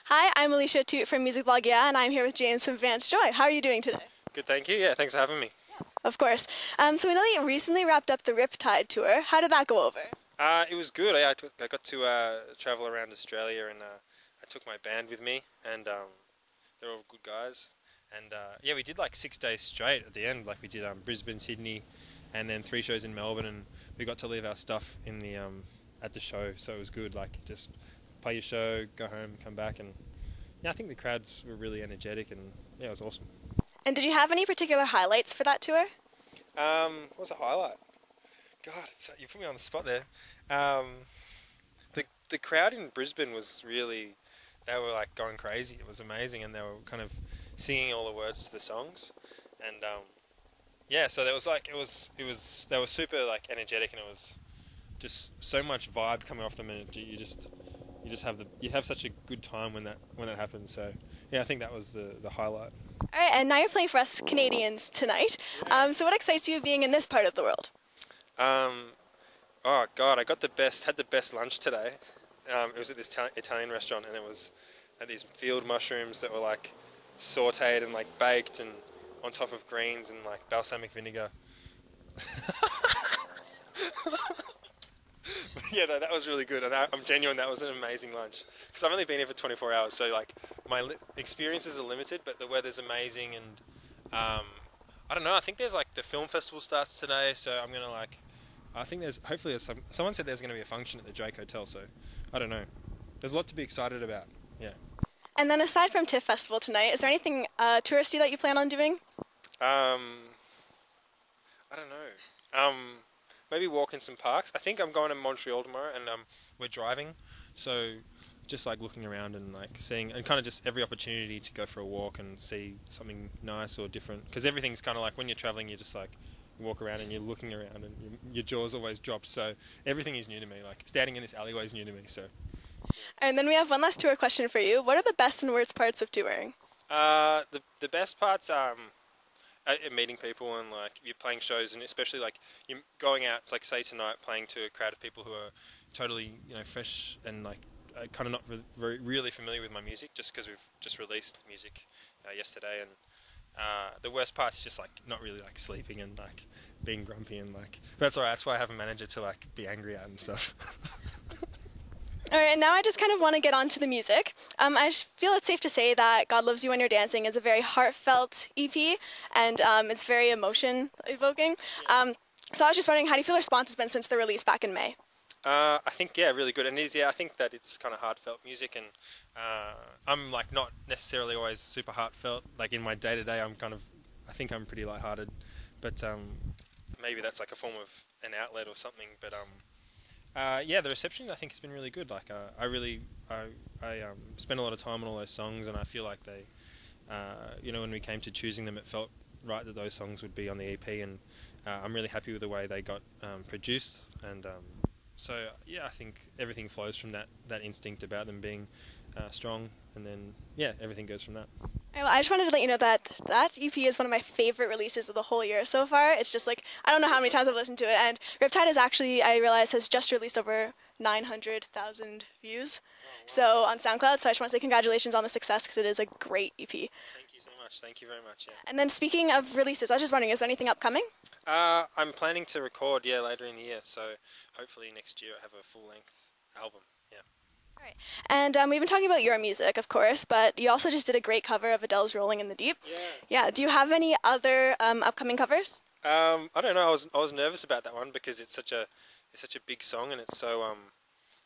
Hi, I'm Alicia Toot from Music Blog Yeah, and I'm here with James from Vance Joy. How are you doing today? Good, thank you. Yeah, thanks for having me. Of course. So we know that you recently wrapped up the Riptide tour. How did that go over? It was good. I got to travel around Australia, and I took my band with me, and they're all good guys. And yeah, we did like 6 days straight at the end. Like we did Brisbane, Sydney, and then 3 shows in Melbourne, and we got to leave our stuff in the at the show, so it was good. Like just play your show, go home, come back, and yeah, I think the crowds were really energetic, and yeah, it was awesome. And did you have any particular highlights for that tour? What was a highlight? God, you put me on the spot there. The crowd in Brisbane was really, they were like going crazy. It was amazing, and they were kind of singing all the words to the songs, and yeah, so there was like they were super like energetic, and it was just so much vibe coming off them, and you have such a good time when that happens. So yeah, I think that was the highlight. All right, and now you're playing for us Canadians tonight. So what excites you being in this part of the world? Oh God, had the best lunch today. It was at this Italian restaurant, and it was had these field mushrooms that were like sautéed and like baked and on top of greens and like balsamic vinegar. Yeah, that was really good, and I'm genuine. That was an amazing lunch because I've only been here for 24 hours, so like my experiences are limited, but the weather's amazing, and I don't know. I think there's like the film festival starts today, so I'm gonna like. I think hopefully someone said there's gonna be a function at the Drake Hotel, so I don't know. There's a lot to be excited about. Yeah. And then aside from TIFF Festival tonight, is there anything touristy that you plan on doing? I don't know. Maybe walk in some parks. I think I'm going to Montreal tomorrow, and we're driving, so just like looking around and like seeing, and kind of just every opportunity to go for a walk and see something nice or different. Because everything's kind of like when you're traveling, you're just like you walk around and you're looking around, and your jaw's always dropped. So everything is new to me. Like standing in this alleyway is new to me. So. And then we have one last tour question for you. What are the best and worst parts of touring? The best parts meeting people, and like you're playing shows, and especially like you're going out, it's like say tonight playing to a crowd of people who are totally fresh and like kind of not really familiar with my music, just because we've just released music yesterday. And the worst part is just like not really like sleeping and like being grumpy, and like but that's alright. That's why I have a manager to like be angry at and stuff. All right, and now I just kind of want to get on to the music. I feel it's safe to say that God Loves You When You're Dancing is a very heartfelt EP, and it's very emotion-evoking. So I was just wondering, how do you feel the response has been since the release back in May? I think, yeah, really good. And I think that it's kind of heartfelt music, and I'm like not necessarily always super heartfelt. Like in my day-to-day, I think I'm pretty lighthearted, but maybe that's like a form of an outlet or something, but yeah, the reception I think has been really good. Like I spent a lot of time on all those songs, and I feel like they, when we came to choosing them, it felt right that those songs would be on the EP, and I'm really happy with the way they got produced, and so yeah, I think everything flows from that instinct about them being strong, and then yeah, everything goes from that. Well, I just wanted to let you know that EP is one of my favorite releases of the whole year so far. It's just like, I don't know how many times I've listened to it, and Riptide is actually, I realize, has just released over 900,000 views so on SoundCloud, so I just want to say congratulations on the success, because it is a great EP. Thank you so much. Thank you very much. Yeah. And then speaking of releases, I was just wondering, is there anything upcoming? I'm planning to record, later in the year, so hopefully next year I have a full-length album. Yeah. All right. And we've been talking about your music, of course, but you also just did a great cover of Adele's Rolling in the Deep. Yeah. Yeah. Do you have any other upcoming covers? I don't know. I was nervous about that one because it's such a big song, and it's so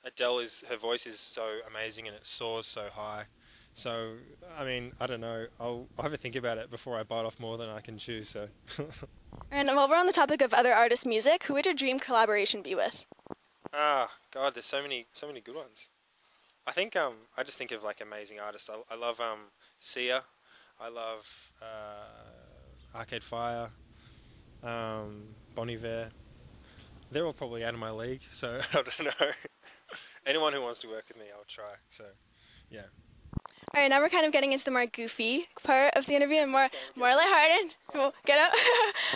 her voice is so amazing, and it soars so high. So I mean, I don't know. I'll have a think about it before I bite off more than I can chew. So. And while we're on the topic of other artists' music, who would your dream collaboration be with? God, there's so many good ones. I think I just think of like amazing artists. I love Sia. I love Arcade Fire, Bon Iver. They're all probably out of my league, so I don't know. Anyone who wants to work with me, I'll try. So, yeah. All right, now we're kind of getting into the more goofy part of the interview and more lighthearted. Cool. Get up.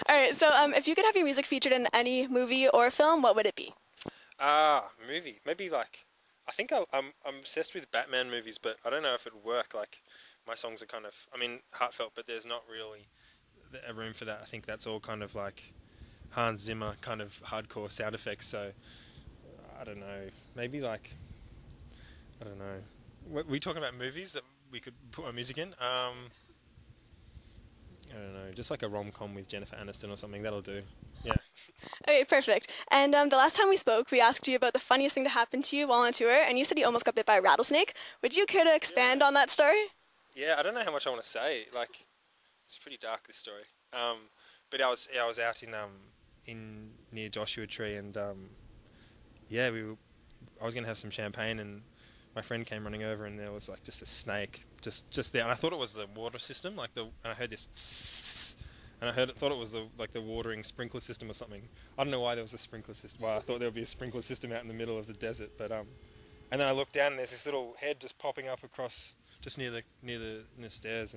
All right, so if you could have your music featured in any movie or film, what would it be? Movie. Maybe like I think I'm obsessed with Batman movies, but I don't know if it'd work. Like, my songs are kind of, I mean, heartfelt, but there's not really a room for that. I think that's all kind of like Hans Zimmer kind of hardcore sound effects. So I don't know. Maybe like, I don't know. Were we talking about movies that we could put our music in? I don't know. Just like a rom-com with Jennifer Aniston or something. That'll do. Yeah. Okay, perfect. And the last time we spoke, we asked you about the funniest thing to happen to you while on tour, and you said you almost got bit by a rattlesnake. Would you care to expand on that story? Yeah, I don't know how much I want to say. Like, it's pretty dark, this story. But I was out in near Joshua Tree, and yeah, I was gonna have some champagne, and my friend came running over, and there was like just a snake just there, and I thought it was the water system, and I heard this tss, and thought it was the watering sprinkler system or something. I don't know why there was a sprinkler system. Why I thought there would be a sprinkler system out in the middle of the desert, but and then I looked down, and there's this little head just popping up across just near the stairs,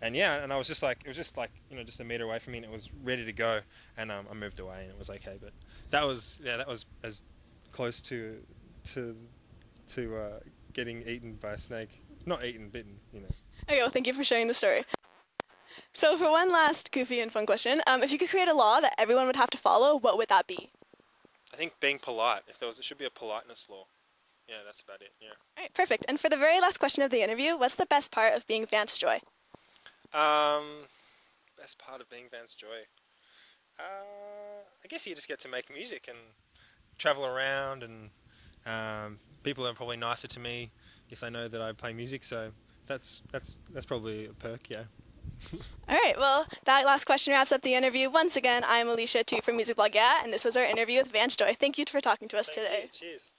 and yeah, and I was just like, it was just like, just a meter away from me, and it was ready to go, and I moved away, and it was okay. But that was as close to getting eaten by a snake. Not eaten, bitten, Okay, well, thank you for sharing the story. So for one last goofy and fun question, if you could create a law that everyone would have to follow, what would that be? I think being polite. It should be a politeness law. Yeah, that's about it, yeah. All right, perfect. And for the very last question of the interview, what's the best part of being Vance Joy? Best part of being Vance Joy? I guess you just get to make music and travel around, and people are probably nicer to me if they know that I play music, so that's probably a perk, yeah. All right, well, that last question wraps up the interview. Once again, I'm Alicia, too, from Music Blog Yeah, and this was our interview with Vance Joy. Thank you for talking to us today. Cheers.